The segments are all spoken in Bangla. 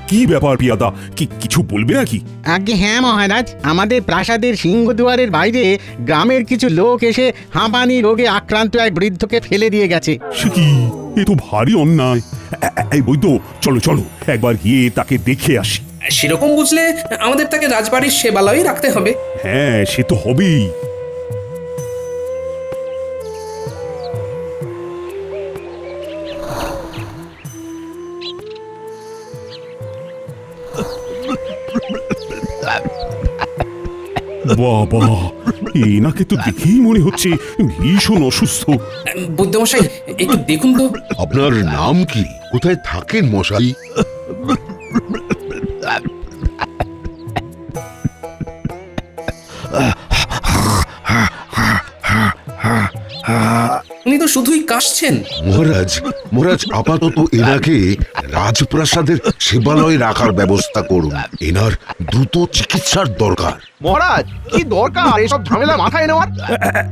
কি ব্যাপার পিয়াদা, কিছু বলবে নাকি? আগে হ্যাঁ মহারাজ, আমাদের প্রাসাদের সিংহদুয়ারের বাইরে গ্রামের কিছু লোক এসে হাঁপানি রোগে আক্রান্ত এক বৃদ্ধকে ফেলে দিয়ে গেছে। সে কি, এ তো ভারী অন্যায়। এই বৈদ্য, চলো চলো একবার গিয়ে তাকে দেখে আসি। সেরকম বুঝলে আমাদের তাকে রাজবাড়ির সেবালয়ে রাখতে হবে। হ্যাঁ, সে তো হবেই। বাবা, এনাকে তো দেখেই মনে হচ্ছে ভীষণ অসুস্থ। বৈদ্যমশাই, একটু দেখুন তো। আপনার নাম কি? কোথায় থাকেন মশাই? উনি তো শুধুই কাশছেন। মহারাজ আপাতত এনাকে রাজপ্রাসাদের সেবালয়ে রাখার ব্যবস্থা করুন। এনার দ্রুত চিকিৎসার দরকার। মহারাজ, কি দরকার এসব ঝামেলা মাথায় নেওয়ার?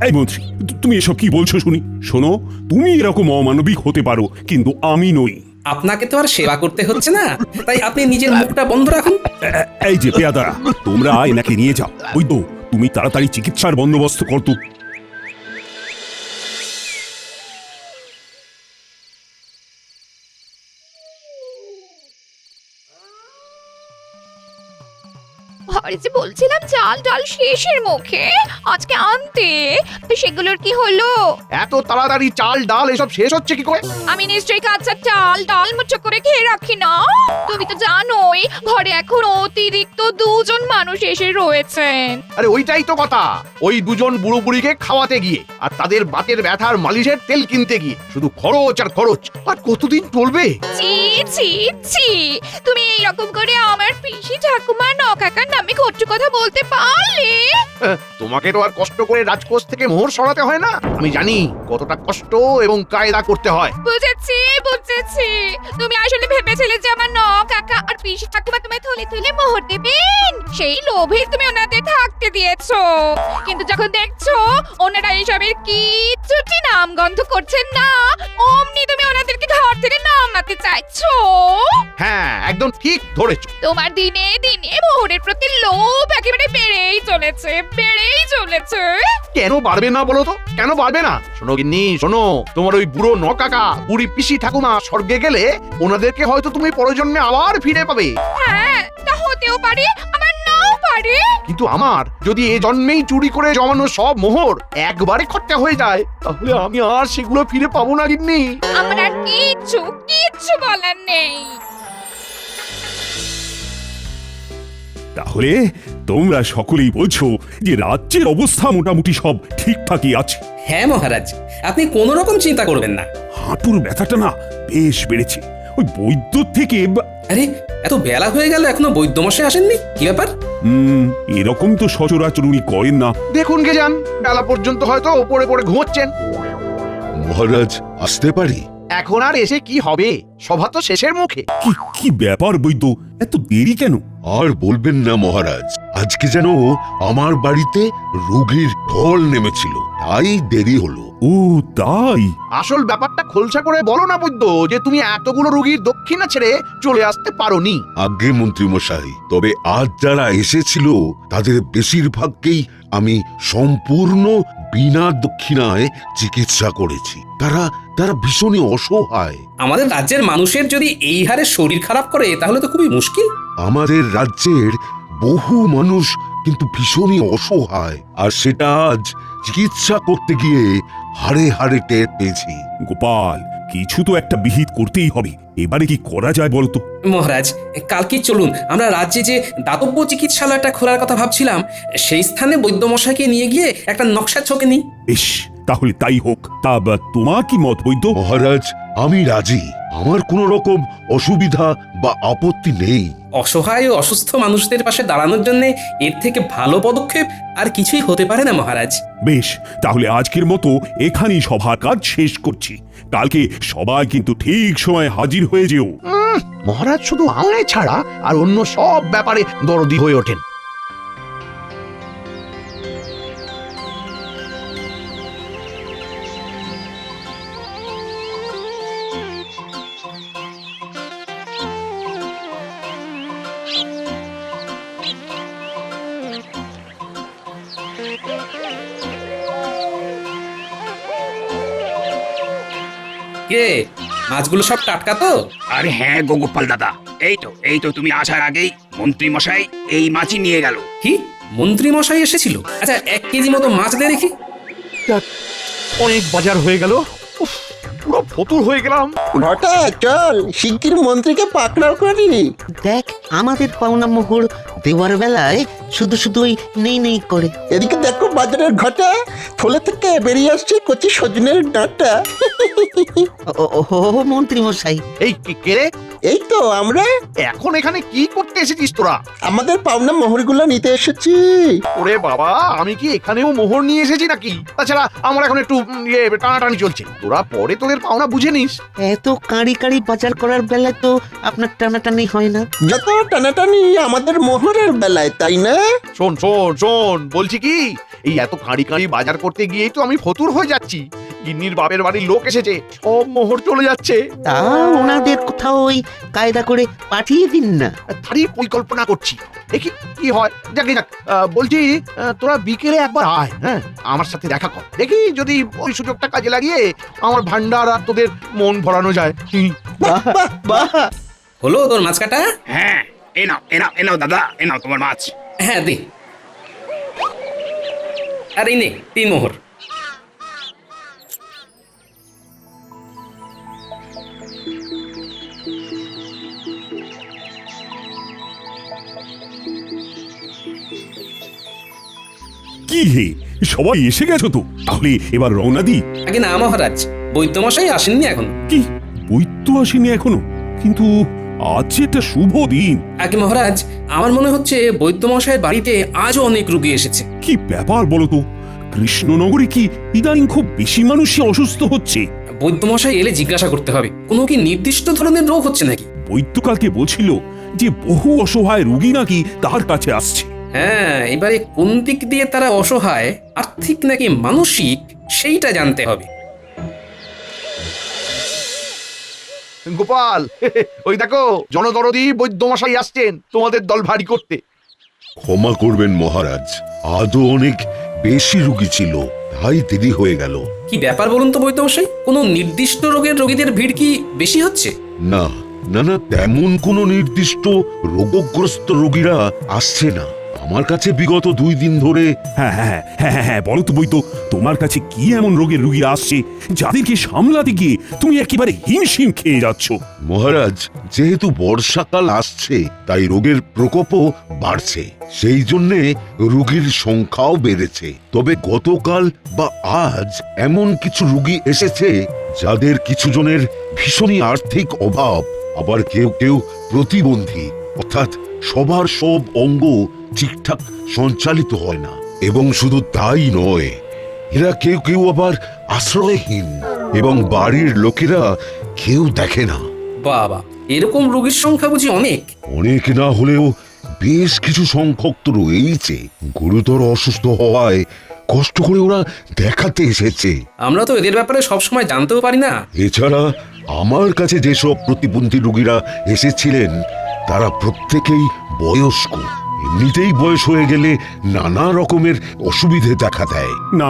এই মন্ত্রী, তুমি এসব কি বলছো শুনি? শোনো, তুমি এরকম অমানবিক হতে পারো, কিন্তু আমি নই। আপনাকে তো আর সেবা করতে হচ্ছে না, তাই আপনি নিজের মুখটা বন্ধ রাখুন। এই যে পেয়াদারা, তোমরা এনাকে নিয়ে যাও। বৈদ্য, তুমি তাড়াতাড়ি চিকিৎসার বন্দোবস্ত করতো। আরে যে বলছিলাম চাল ডাল শেষের মুখে, আজকে আনতে, সেগুলোর কি হলো? এত তাড়াতাড়ি চাল ডাল এসব শেষ হচ্ছে কি করে? আমি নিশ্চয়ই কাঁচা চাল ডাল মুঠো করে খেয়ে রাখি না। তুমি তো জানোই ঘরে এখন অতিরিক্ত দুজন মানুষ এসে রয়েছেন। আরে ওইটাই তো কথা, ওই দুজন বুড়ো বুড়িকে খাওয়াতে গিয়ে আর তাদের বাতের ব্যথার মালিশের তেল কিনতে গিয়ে শুধু খরচ আর খরচ। আর কতদিন চলবে? ছি ছি ছি, তুমি এইরকম করে আমার পিসি ঠাকুমা নকাকার নামে কটু কথা বলতে পারলে? তোমাকে তো আর কষ্ট করে রাজকোষ থেকে মোহর সরাতে হয় না। আমি জানি কতটা কষ্ট এবং কায়দা করতে হয়। বুঝেছি বুঝেছি, তুমি আসলে ভেবেছিলে যে আমার নকাকা আর পিসি ঠাকুমা তোমায় থলে থলে মোহর দেবেন, সেই লোভে তুমি ওনাদের থাকতে দিয়েছো। কিন্তু যখন দেখছো ওনারা এইসবের কিচ্ছুটি নাম গন্ধ করছেন না, অমনি তুমি ওনাদেরকে ঘর থেকে নামাতে চাইছো। হ্যাঁ, একদম ঠিক ধরেছো। তোমার দিনে দিনে মোহরের প্রতি লোভ একেবারে বেড়েই চলেছে, বেড়েই চলেছে। কেন বাড়বে না বলো তো? কেন বাড়বে না? শোনো গিন্নি, শোনো, তোমার ওই বুড়ো নকাকা বুড়ি পিসি ঠাকুমা স্বর্গে গেলে ওনাদেরকে হয়তো তুমি পরজন্মে আবার ফিরে পাবে। হ্যাঁ, তা হতেও পারে, আবার নাও পারে। কিন্তু আমার যদি এ জন্মেই চুরি করে জমানো সব মোহর একবারে খরচা হয়ে যায়, তাহলে আমি আর সেগুলো ফিরে পাবো না গিন্নি। আমার আর কিচ্ছু কিচ্ছু বলার নেই। তাহলে তোমরা সকলেই বলছো যে রাজ্যের অবস্থা মোটামুটি সব ঠিকঠাকই আছে? হ্যাঁ মহারাজ, আপনি কোনো রকম চিন্তা করবেন না। হাঁটুর ব্যথাটা না বেশ বেড়েছে। ওই বৈদ্য থেকে আরে, এত বেলা হয়ে গেল এখনো বৈদ্যমশাই আসেননি, কি ব্যাপার? এরকম তো সচরাচর উনি করেন না। দেখুন কে যান, বেলা পর্যন্ত হয়তো ওপরে পড়ে ঘুমোচ্ছেন। মহারাজ, আসতে পারি? এখন আর এসে কি হবে, সভা তো শেষের মুখে। কি ব্যাপার বৈদ্য, এত দেরি কেন? আর বলবেন না মহারাজ, আজকে যেন আমার বাড়িতে রোগীর ঢল নেমেছিল, তাই দেরি হলো। ও তাই? আসল ব্যাপারটা খোলসা করে বলো না বৈদ্য, যে তুমি এতগুলো রোগীর দক্ষিণা ছেড়ে চলে আসতে পারোনি। আজ্ঞে মন্ত্রী মশাই, তবে আজ যারা এসেছিল তাদের বেশিরভাগকেই আমি সম্পূর্ণ বিনা দক্ষিণায় চিকিৎসা করেছি। তারা ভীষণই অসহায়। আমাদের রাজ্যের মানুষের যদি এই হারে শরীর খারাপ করে তাহলে তো খুবই মুশকিল। আমাদের রাজ্যের বহু মানুষ কিন্তু ভীষণই অসহায়, আর সেটা আজ চিকিৎসা করতে গিয়ে হাড়ে হাড়ে টের পেয়েছি। গোপাল, কিছু তো একটা বিহিত করতেই হবে। এবারে কি করা যায় বলতো? মহারাজ, কালকে চলুন আমরা রাজ্যে যে দাতব্য চিকিৎসালয়টা খোলার কথা ভাবছিলাম, সেই স্থানে বৈদ্যমশাইকে নিয়ে গিয়ে একটা নকশা ছকে নিই। বেশ, তাহলে তাই হোক। তা তোমার কি মত বৈদ্য? মহারাজ, আমি রাজি। আমার কোনো রকম অসুবিধা বা আপত্তি নেই। অসহায় ও অসুস্থ মানুষদের পাশে দাঁড়ানোর জন্য এর থেকে ভালো পদক্ষেপ আর কিছুই হতে পারে না মহারাজ। বেশ, তাহলে আজকের মতো এখানেই সভার কাজ শেষ করছি। কালকে সবাই কিন্তু ঠিক সময় হাজির হয়ে যেও। মহারাজ শুধু আমায় ছাড়া আর অন্য সব ব্যাপারে দরদি হয়ে ওঠেন। কে মাছগুলো সব টাটকা তো? আরে হ্যাঁ গো গোপাল দাদা, এই তো তুমি আসার আগেই মন্ত্রী মশাই এই মাছই নিয়ে গেল। কি মন্ত্রী মশাই এসেছিল? আচ্ছা 1 কেজি মতো মাছ দে দেখি। অনেক বাজার হয়ে গেল, উফ, পুরো ফতুর হয়ে গেলাম। ঘটা চল শিগগির মন্ত্রীকে পাকড়াও করি। দেখ আমাদের পাওনা মোহর দেওয়ার বেলায় শুধু শুধু ওই নেই করে। এদিকে দেখো বাজারের ঘটা থলে থেকে বেরিয়ে আসছে কচি সজনের ডাঁটা। ও মন্ত্রী মশাই, এই কে রে? এই তো আমরা এখন এখানে কি করতে এসেছিস তোরা? আমাদের পাওনা মোহরগুলো নিতে এসেছি। ওরে বাবা, আমি কি এখানেও মোহর নিয়ে এসেছি নাকি? তাছাড়া আমার এখন একটু টানাটানি চলছে, তোরা পরে তোদের পাওনা বুঝে নিস। এত কাঁড়ি বাজার করার বেলায় তো আপনার টানাটানি হয় না। যত টানাটানি আমাদের মোহরের বেলায়, তাই না? শোন বলছি কি, এই এত কাঁড়ি বাজার করতে গিয়েই তো আমি ফতুর হয়ে যাচ্ছি। গিন্নির বাপের বাড়ির লোক এসেছে, সব মোহর চলে যাচ্ছে। তা ওনাদের কোথাও ওই কায়দা করে পাঠিয়ে দিন না। তারই পরিকল্পনা করছি, দেখি কি হয়। যাক, বলছি তোরা বিকেলে একবার আয়, হ্যাঁ আমার সাথে দেখা কর, দেখি যদি ওই সুযোগটা কাজে লাগিয়ে আমার ভান্ডার আর তোদের মন ভরানো যায়। বাহ বাহ বাহ। হলো তোর মাছ কাটা? হ্যাঁ এ নাও দাদা, এ নাও তোমার মাছ। হ্যাঁ দে। আর এই নে 3 মোহর। কি হে, সবাই এসে গেছো তো? তাহলে এবার রওনা দি। আগে না মহারাজ, বৈদ্যমশাই আসেননি এখন। কি বৈদ্য আসেনি এখনো? কিন্তু আজ যে একটা শুভ দিন। আগে মহারাজ, আমার মনে হচ্ছে বৈদ্যমশাইয়ের বাড়িতে আজও অনেক রোগী এসেছে। কি ব্যাপার বলো তো? কৃষ্ণনগরে কি ইদানিং খুব বেশি মানুষই অসুস্থ হচ্ছে? বৈদ্যমশাই এলে জিজ্ঞাসা করতে হবে, কোনো কি নির্দিষ্ট ধরনের রোগ হচ্ছে নাকি? বৈদ্য কালকে বলছিল যে বহু অসহায় রোগী নাকি তার কাছে আসছে। হ্যাঁ, এবারে কোন দিক দিয়ে তারা অসহায়, আর্থিক নাকি মানসিক, সেইটা জানতে হবে। গোপাল, ওই দেখো জনদরদি বৈদ্যমশাই আসছেন তোমাদের দল ভারী করতে। ক্ষমা করবেন মহারাজ, আদৌ অনেক বেশি রোগী ছিল, তাই দেরি হয়ে গেল। কি ব্যাপার বলুন তো বৈদ্যমশাই, কোনো নির্দিষ্ট রোগের রোগীদের ভিড় কি বেশি হচ্ছে? না তেমন কোনো নির্দিষ্ট রোগগ্রস্ত রোগীরা আসছে না আমার কাছে বিগত 2 দিন ধরে। হ্যাঁ, বলো তো বৈদ্য, তোমার কাছে কি এমন রোগের রোগীরা আসছে যাদেরকে সামলাতে গিয়ে তুমি একেবারে হিমশিম খেয়ে যাচ্ছ? মহারাজ, যেহেতু বর্ষাকাল আসছে তাই রোগের প্রকোপও বাড়ছে, সেই জন্যে রোগীর সংখ্যাও বেড়েছে। তবে গতকাল বা আজ এমন কিছু রোগী এসেছে যাদের কিছু জনের ভীষণই আর্থিক অভাব, আবার কেউ প্রতিবন্ধী, অর্থাৎ সবার সব অঙ্গ ঠিকঠাক সঞ্চালিত হয় না। এবং শুধু তাই নয়, এরা কেউ আবার আশ্রয়হীন এবং বাড়ির লোকেরা কেউ দেখে না। বাবা, এরকম রোগীর সংখ্যা বুঝি অনেক না হলেও বেশ কিছু সংখ্যক তো রয়েছে। গুরুতর অসুস্থ হওয়ায় কষ্ট করে ওরা দেখাতে এসেছে। আমরা তো এদের ব্যাপারে সবসময় জানতেও পারি না। এছাড়া আমার কাছে যেসব প্রতিবন্ধী রোগীরা এসেছিলেন তারা প্রত্যেকেই বয়স্ক। এমনিতেই বয়স হয়ে গেলে নানা রকমের অসুবিধে দেখা দেয়। না,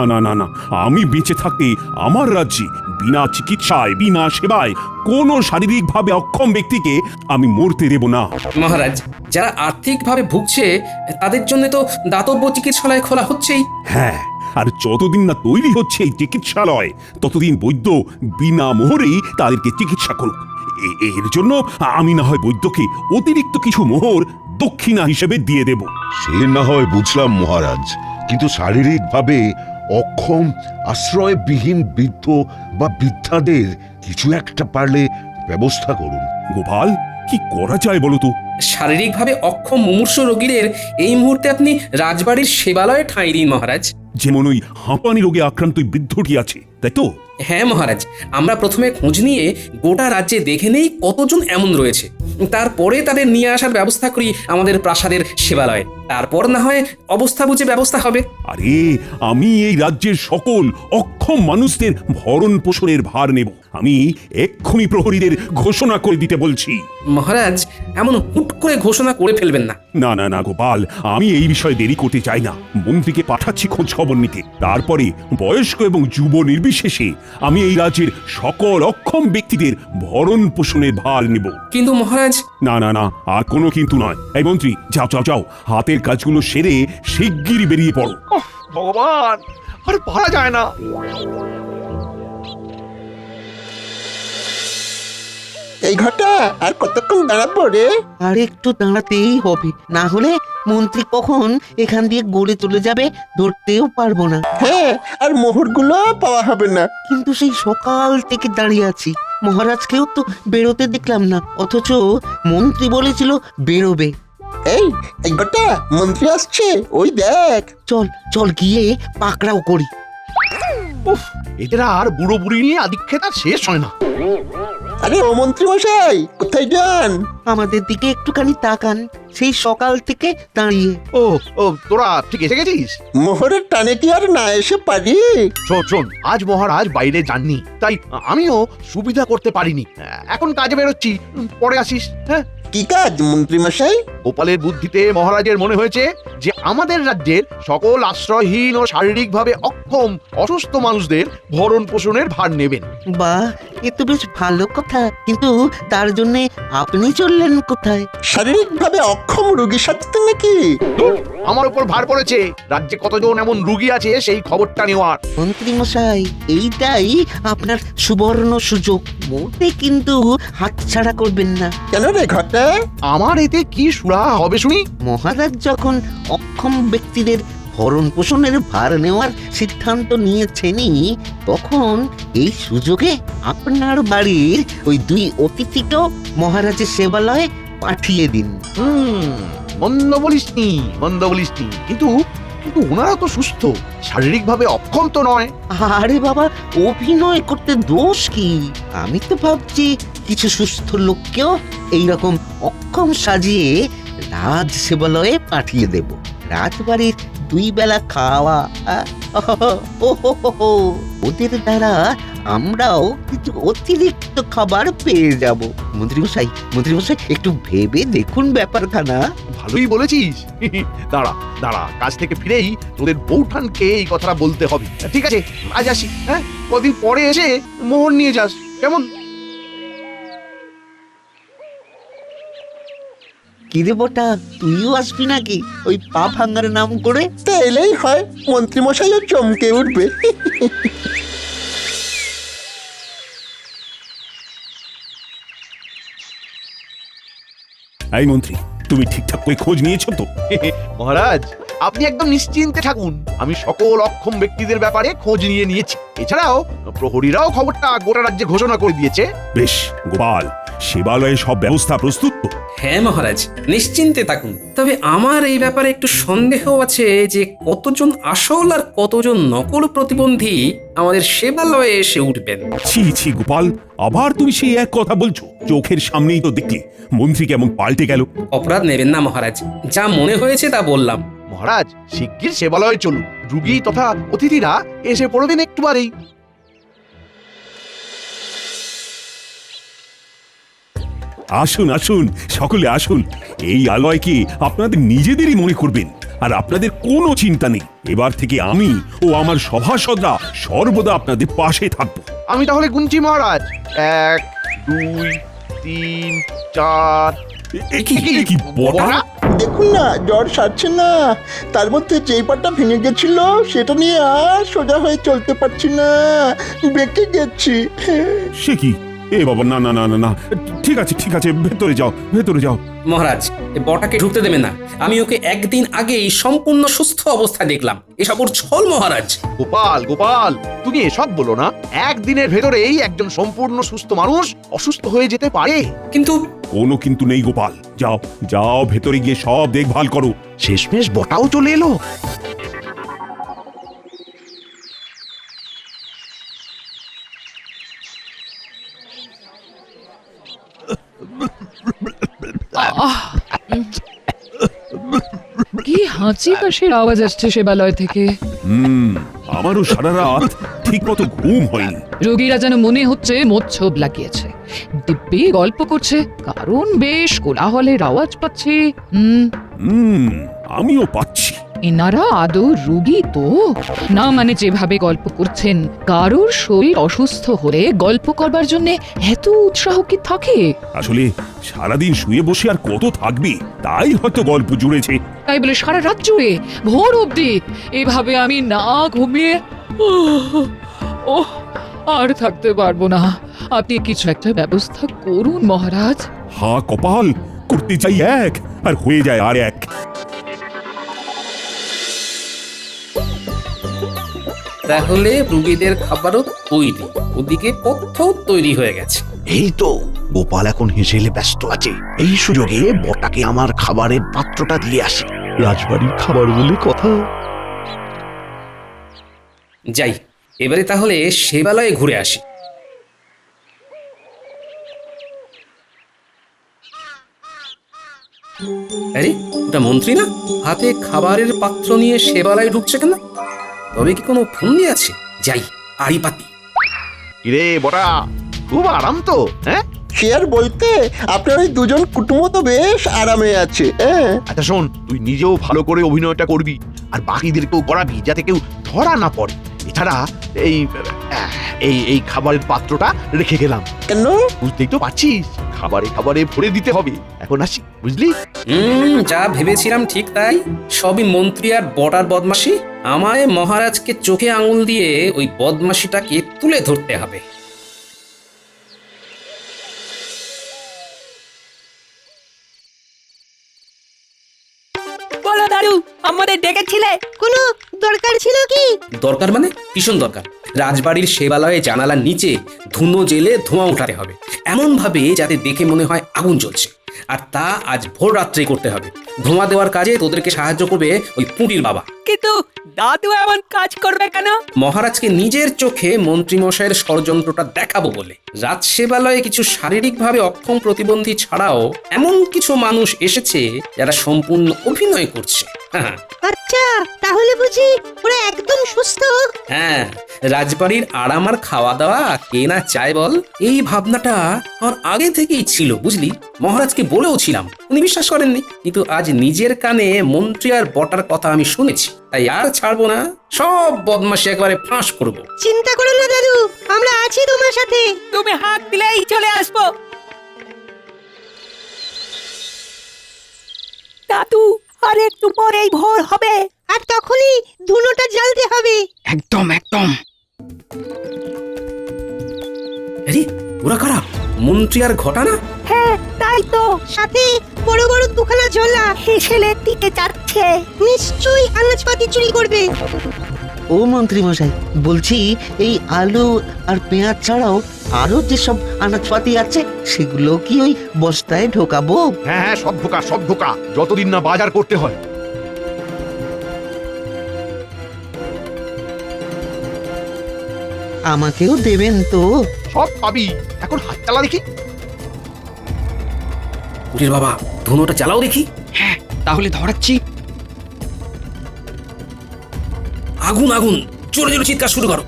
আমি বেঁচে থাকতে আমার রাজ্যে বিনা চিকিৎসায়, বিনা সেবায় কোনো শারীরিকভাবে অক্ষম ব্যক্তিকে আমি মরতে দেব না। মহারাজ, যারা আর্থিকভাবে ভুগছে তাদের জন্য তো দাতব্য চিকিৎসালয় খোলা হচ্ছেই। হ্যাঁ, আর যতদিন না তৈরি হচ্ছে এই চিকিৎসালয় ততদিন বৈদ্য বিনা মোহরেই তাদেরকে চিকিৎসা করুক। এর জন্য আমি না হয় বৈদ্যকে অতিরিক্ত কিছু মোহর দক্ষিণা হিসেবে দিয়ে দেব। সে না হয় বুঝলাম মহারাজ, কিন্তু শারীরিকভাবে অক্ষম, আশ্রয়বিহীন বৃদ্ধ বা বৃদ্ধাদের কিছু একটা পারলে ব্যবস্থা করুন। গোপাল, কি করা যায় বলো তো? শারীরিকভাবে অক্ষম মুমূর্ষ রোগীদের এই মুহূর্তে আপনি রাজবাড়ির সেবালয়ে ঠাঁই দিন মহারাজ। যেমন ওই হাঁপানি রোগে আক্রান্ত বৃদ্ধটি আছে, তাই তো? হ্যাঁ মহারাজ, আমরা প্রথমে খোঁজ নিয়ে গোটা রাজ্যে দেখে নেই কতজন এমন রয়েছে, তারপরে তাদের নিয়ে আসার ব্যবস্থা করি আমাদের প্রাসাদের সেবালয়ে। তারপর না হয় অবস্থা বুঝে ব্যবস্থা হবে। আরে, আমি এই রাজ্যের সকল অক্ষম মানুষদের ভরণ পোষণের ভার নেব। আমি এক্ষুনি প্রহরীদের ঘোষণা করে দিতে বলছি। মহারাজ, এমন হুট করে ঘোষণা করে ফেলবেন না। না গোপাল, আমি এই বিষয়ে দেরি করতে চাই না। মন্ত্রীকে পাঠাচ্ছি খোঁজ খবর নিতে, তারপরে বয়স্ক এবং যুব নির্বিশেষে নির্বিশেষে আমি এই রাজ্যের সকল অক্ষম ব্যক্তিদের ভরণ পোষণের ভার নেব। কিন্তু মহারাজ, না না না, আর কোনো কিন্তু নয়। এই মন্ত্রী, যাও যাও যাও, হাতের কাজগুলো সেরে শিগগিরই বেরিয়ে পড়ো। ওহ, ভগবান, আর পারা যায় না। এই ঘটা আর কতক্ষণ দাঁড়াবো রে? আর একটু দাঁড়াতেই হবে, না হলে মন্ত্রী কখন এখান দিয়ে গড়ে চলে যাবে ধরতেও পারবো না। হ্যাঁ, আর মোহরগুলো পাওয়া হবে না। কিন্তু সেই সকাল থেকে দাঁড়িয়ে আছি, মহারাজকেও তো বেরোতে দেখলাম না, অথচ মন্ত্রী বলেছিল বেরোবে। এই এই ঘটা, মন্ত্রী আসছে, ওই দেখ। চল চল গিয়ে পাকড়াও করি। উফ, এদের আর বুড়ো বুড়ি নিয়ে আদিক্ষেত আর শেষ হয় না। আরে ও মন্ত্রী মশাই, কোথায় যান? আমাদের দিকে একটুখানি তাকান, সেই সকাল থেকে দাঁড়িয়ে। ও ও, তোরা ঠিক এসে গেছিস? মোহরের টানে কি আর না এসে পারি? শোন শোন, আজ মহারাজ বাইরে যাননি, তাই আমিও সুবিধা করতে পারিনি। এখন কাজে বেরোচ্ছি, পরে আসিস। হ্যাঁ, কি কাজ মন্ত্রী মশাই? গোপালের বুদ্ধিতে মহারাজের মনে হয়েছে যে আমাদের রাজ্যের সকল আশ্রয়হীন ও শারীরিকভাবে অক্ষম অসুস্থ মানুষদের ভরণ পোষণের ভার নেবেন। বাহ, এ তো বেশ ভালো কথা, কিন্তু তার জন্য আপনি চললেন কোথায়? শারীরিকভাবে অক্ষম রোগী সাথে নাকি? ধুর, আমার উপর ভার পড়েছে রাজ্যে কতজন এমন রুগী আছে সেই খবরটা নেওয়ার। মন্ত্রী মশাই, এইটাই আপনার সুবর্ণ সুযোগ, মোটে কিন্তু হাতছাড়া করবেন না। কেন রে ঘটা? আমার এতে কি সুরাহা হবে শুনি? মহারাজ যখন অক্ষম ব্যক্তিদের ভরণ পোষণের ভার নেওয়ার সিদ্ধান্ত নিয়েছেনই, তখন এই সুযোগে আপনার বাড়ির ওই 2 অতিথিকেও মহারাজের সেবালয়ে পাঠিয়ে দিন। মন্দ বলিসনি, মন্দ বলিসনি, কিন্তু কিন্তু ওনারা তো সুস্থ, শারীরিকভাবে অক্ষম তো নয়। আরে বাবা, অভিনয় করতে দোষ কি? আমি তো ভাবছি কিছু সুস্থ লোককেও এইরকম অক্ষম সাজিয়ে রাজ সেবালয়ে পাঠিয়ে দেব। রাজবাড়ির 2 বেলা খাওয়া, ওদের দ্বারা আমরাও কিছু অতিরিক্ত খাবার পেয়ে যাব। মন্ত্রীমশাই, একটু ভেবে দেখুন ব্যাপারখানা। ভালোই বলেছিস। দাঁড়া দাঁড়া, কাজ থেকে ফিরেই তোদের বউঠানকে এই কথাটা বলতে হবে। ঠিক আছে, আজ আসি। হ্যাঁ, কদিন পরে এসে মোহর নিয়ে যাস, কেমন? কিরে বটা, তুইও আসবি নাকি ওই পা ভাঙার নাম করে? তা এলেই হয়, মন্ত্রী মশাইও চমকে উঠবে। এই মন্ত্রী, তুমি ঠিকঠাক করে খোঁজ নিয়েছো তো? মহারাজ, আপনি একদম নিশ্চিন্তে থাকুন, আমি সকল অক্ষম ব্যক্তিদের ব্যাপারে খোঁজ নিয়েছি। এছাড়াও প্রহরীরাও খবরটা গোটা রাজ্যে ঘোষণা করে দিয়েছে। বেশ গোপাল, সেবালয়ে সব ব্যবস্থা প্রস্তুত তো? হ্যাঁ মহারাজ, নিশ্চিন্তে থাকুন। তবে আমার এই ব্যাপারে একটু সন্দেহ আছে যে কতজন আসল আর কতজন নকল প্রতিবন্ধী আমাদের সেবালয়ে এসে উঠবেন। ছি ছি গোপাল, আবার তুমি সেই এক কথা বলছো? চোখের সামনেই তো দেখলি মন্ত্রী কেমন পাল্টে গেল। অপরাধ নেবেন না মহারাজ, যা মনে হয়েছে তা বললাম। মহারাজ, শিগগির সেবালয়ে চলুন, রুগী তথা অতিথিরা এসে পড়বেন একটুবারেই। আসুন আসুন, সকলে আসুন। এই আলয়কে আপনাদের নিজেদেরই মনে করবেন, আর আপনাদের কোনো চিন্তা নেই। এবার থেকে আমি ও আমার সভাসদরা সর্বদা আপনাদের পাশে থাকবো। আমি তাহলে গুনছি মহারাজ, 1 2 3 4। এ কি বটা? দেখুন না, জ্বর সারছে না, তার মধ্যে যেই পাটা ভেঙে গেছিল সেটা নিয়ে আর সোজা হয়ে চলতে পারছি না, বেঁকে গেছি। সে কি? এ বাবা, না না না না না, ঠিক আছে ঠিক আছে, ভেতরে যাও ভেতরে যাও। মহারাজ, এই বটাকে ঢুকতে দেবেন না। আমি ওকে একদিন আগেই সম্পূর্ণ সুস্থ অবস্থায় দেখলাম। এসব ওর ছল মহারাজ। গোপাল গোপাল, তুমি এসব বলো না। একদিনের ভেতরেই একজন সম্পূর্ণ সুস্থ মানুষ অসুস্থ হয়ে যেতে পারে। কিন্তু কোনো কিন্তু নেই গোপাল, যাও যাও ভেতরে গিয়ে সব দেখভাল করো। শেষমেশ বটাও চলে এলো। কি হাঁচি কাশির আওয়াজ আসছে সেবালয় থেকে। আমারও সারা রাত ঠিক মতো ঘুম হয়নি। রোগীরা যেন মনে হচ্ছে মোচ্ছব লাগিয়েছে, দিব্যি গল্প করছে, কারণ বেশ কোলাহলের আওয়াজ পাচ্ছি। আমিও পাচ্ছি। এনারা আদৌ রুগী তো না? মানে যেভাবে গল্প করছেন, কারোর শরীর অসুস্থ হলে গল্প করবার জন্য এত উৎসাহ কি থাকে? আসলে সারাদিন শুয়ে বসে আর কত থাকবি, তাই হয়তো গল্প জুড়েছে। তাই বলে সারা রাত জুড়ে ভোর অবধি এভাবে আমি না ঘুমিয়ে ওহ আর থাকতে পারবো না। আপনি কিছু একটা ব্যবস্থা করুন মহারাজ। হা কপাল, করতে চাই এক আর হয়ে যায় আর এক। তাহলে রুগীদের খাবারও তৈরি, ওদিকে পথ্য তৈরি হয়ে গেছে। এই তো গোপাল এখন হেসেলে ব্যস্ত আছে, এই সুযোগে বটাকে আমার খাবারের পাত্রটা দিয়ে আসি। রাজবাড়ির খাবার বলে কথা। যাই, এবারে তাহলে সেবালয়ে ঘুরে আসি। আরে ওটা মন্ত্রী না? হাতে খাবারের পাত্র নিয়ে সেবালয়ে ঢুকছে কেন? তবে কি কোনো ফন্দি আছে? যাই, আড়ি পাতি। কিরে বটা, খুব আরাম তো? হ্যাঁ, সে আর বলতে, আপনার ওই দুজন কুটুম্ব তো বেশ আরামে আছে। হ্যাঁ, আচ্ছা শোন, তুই নিজেও ভালো করে অভিনয়টা করবি আর বাকিদেরকেও করাবি, যাতে কেউ ধরা না পড়ে। এছাড়া এই এই এই খাবারের পাত্রটা রেখে গেলাম, কেন? বুঝতেই তো পারছিস, খাবারে খাবারে ভরে দিতে হবে। এখন আসি, বুঝলি? যা ভেবেছিলাম ঠিক তাই। সবই মন্ত্রী আর বটার বদমাশি। আমায় মহারাজকে চোখে আঙুল দিয়ে ওই বদমাশিটাকে তুলে ধরতে হবে। বলো দাদু, আমাদের ডেকেছিলে? কোনো দরকার ছিল কি? দরকার মানে ভীষণ দরকার। রাজবাড়ির সেবালয়ে জানালার নিচে ধুনো জেলে ধোঁয়া উঠাতে হবে, এমন ভাবে যাতে দেখে মনে হয় আগুন জ্বলছে। আর তা আজ ভোর রাত্রে করতে হবে। ধোঁয়া দেওয়ার কাজে তোদেরকে সাহায্য করবে ওই পুঁটির বাবা। কিন্তু দাদু এমন কাজ করবে কেন? মহারাজকে নিজের চোখে মন্ত্রীমশাইয়ের ষড়যন্ত্রটা দেখাবো বলে। রাজসেবালয়ে কিছু শারীরিকভাবে অক্ষম প্রতিবন্ধী ছাড়াও এমন কিছু মানুষ এসেছে যারা সম্পূর্ণ অভিনয় করছে। হ্যাঁ আচ্ছা, তাহলে বুঝি ওরা একদম সুস্থ? হ্যাঁ, রাজবাড়ির আরাম আর খাওয়া দাওয়া কে না চায় বল? এই ভাবনাটা আমার আগে থেকেই ছিল, বুঝলি? মহারাজকে বলেও ছিলাম, উনি বিশ্বাস করেননি। কিন্তু আজ নিজের কানে মন্ত্রী আর বটার কথা আমি শুনেছি, তাই আর ছাড়বো না। সব বদমাশি একবারে ফাঁস করবো। চিন্তা করো না দাদু, আমরা আছি তোমার সাথে। তুমি হাত দিলেই চলে আসবো। দাদু, আর একটু পরেই ভোর হবে, আর তখনই ধুনোটা জ্বালতে হবে। একদম একদম। আরে ওরা কারা? মন্ত্রী আর ঘটা না? হ্যাঁ তাই তো, সাথে বড় বড় দুখানা ঝোলা। হেসেলে দিকে যাচ্ছে। নিশ্চয়ই আনাজপাতি চুরি করবে। ও মন্ত্রী মশাই, বলছি এই আলু আর পেঁয়াজ ছাড়াও আরো যেসব আনাজপাতি আছে সেগুলো কি ওই বস্তায় ঢোকাবো? হ্যাঁ হ্যাঁ, সব ঢোকা, সব ঢোকা, যতদিন না বাজার করতে হয়। আমাকেও দেবেন তো? সব পাবি, এখন হাত চালা দেখি। পুটির বাবা, ধুনোটা জ্বালাও দেখি। হ্যাঁ, তাহলে ধরাচ্ছি। আগুন আগুন, জোরে জোরে চিৎকার শুরু করো।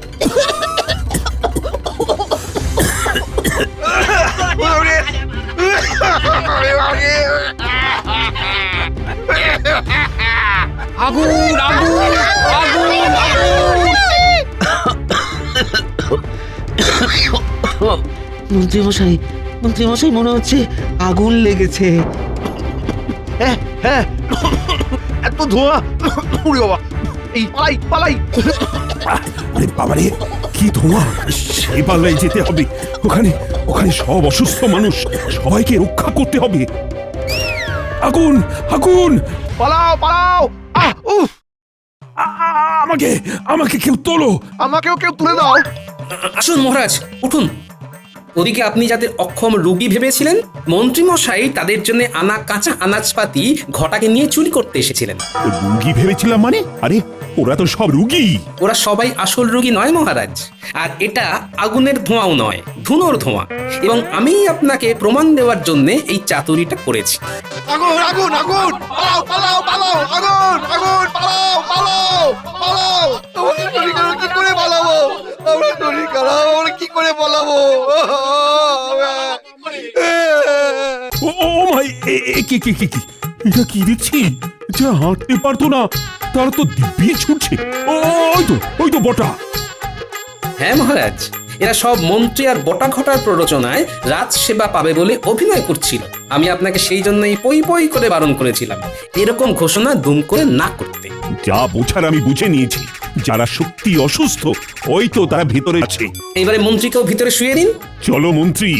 আগুন আগুন আগুন আগুন। মন্ত্রী মশাই মনে হচ্ছে আগুন লেগেছে। হ্যাঁ হ্যাঁ, এত ধোঁয়া, উড়ে বাবা, এই পালাই পালাই। আরে বাবারে, কি ধোঁয়া! সেবালয়ে যেতে হবে, ওখানে ওখানে সব অসুস্থ মানুষ, সবাইকে রক্ষা করতে হবে। আগুন আগুন! পালাও পালাও! আহ উফ! আমাকে আমাকে কেউ তোলো! আমাকেও কেউ তুলে দাও। আসুন মহারাজ, উঠুন। ওদিকে আপনি যাদের অক্ষম রুগী ভেবেছিলেন, মন্ত্রী মশাই তাদের জন্য আনা কাঁচা আনাজপাতি ঘটাকে নিয়ে চুরি করতে এসেছিলেন। রুগী ভেবেছিলাম মানে? আরে ওরা তো সব রুগী। ওরা সবাই আসল রুগী নয় মহারাজ। আর এটা আগুনের ধোঁয়াও নয়, ধুনোর ধোঁয়া। এবং আমি আপনাকে প্রমাণ দেওয়ার জন্য এই চাতুরিটা করেছি। আগুন আগুন আগুন! পালাও পালাও পালাও! আগুন আগুন! পালাও পালাও পালাও! আমাকে চুরি করো, কি করে পালাবো? আমাকে চুরি করো, আমরা কি করে পালাবো? ও ও মাই, কি কি কি কি এটা কি দেখছি? যা হাঁটতে পারতো না, তারা তো দিব্যি ছুটছে। ওই তো বটা। হ্যাঁ মহারাজ, এরা সব মন্ত্রী আর বটা ঘটার প্ররোচনায় রাজ সেবা পাবে বলে অভিনয় করছিল। আমি আপনাকে সেই জন্যই পই পই করে বারণ করেছিলাম এরকম ঘোষণা দুম করে না করতে। যা বোঝার আমি বুঝে নিয়েছি। যারা সত্যি অসুস্থ ওই তো তারা ভিতরে আছে। এইবারে মন্ত্রীকেও ভিতরে শুয়ে দিন। চলো মন্ত্রী,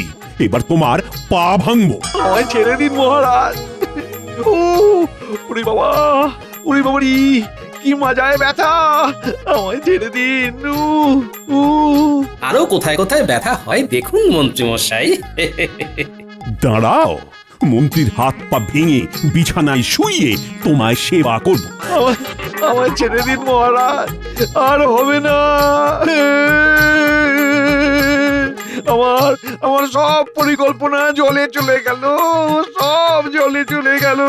এবার তোমার পা ভাঙবো। আমায় ছেড়ে দিন মহারাজ। ওরে বাবা, ওরে বাবারি, কি মজায় ব্যথা! আমায় ছেড়ে দিন। আরো কোথায় কোথায় ব্যথা হয় দেখুন মন্ত্রী মশাই। দাঁড়াও, মন্ত্রীর হাত পা ভেঙে বিছানায় শুইয়ে তোমায় সেবা করব। আমায় ছেড়ে দিন মহারাজ, আর হবে না। আমার সব পরিকল্পনা জলে চলে গেল, সব জলে চলে গেল।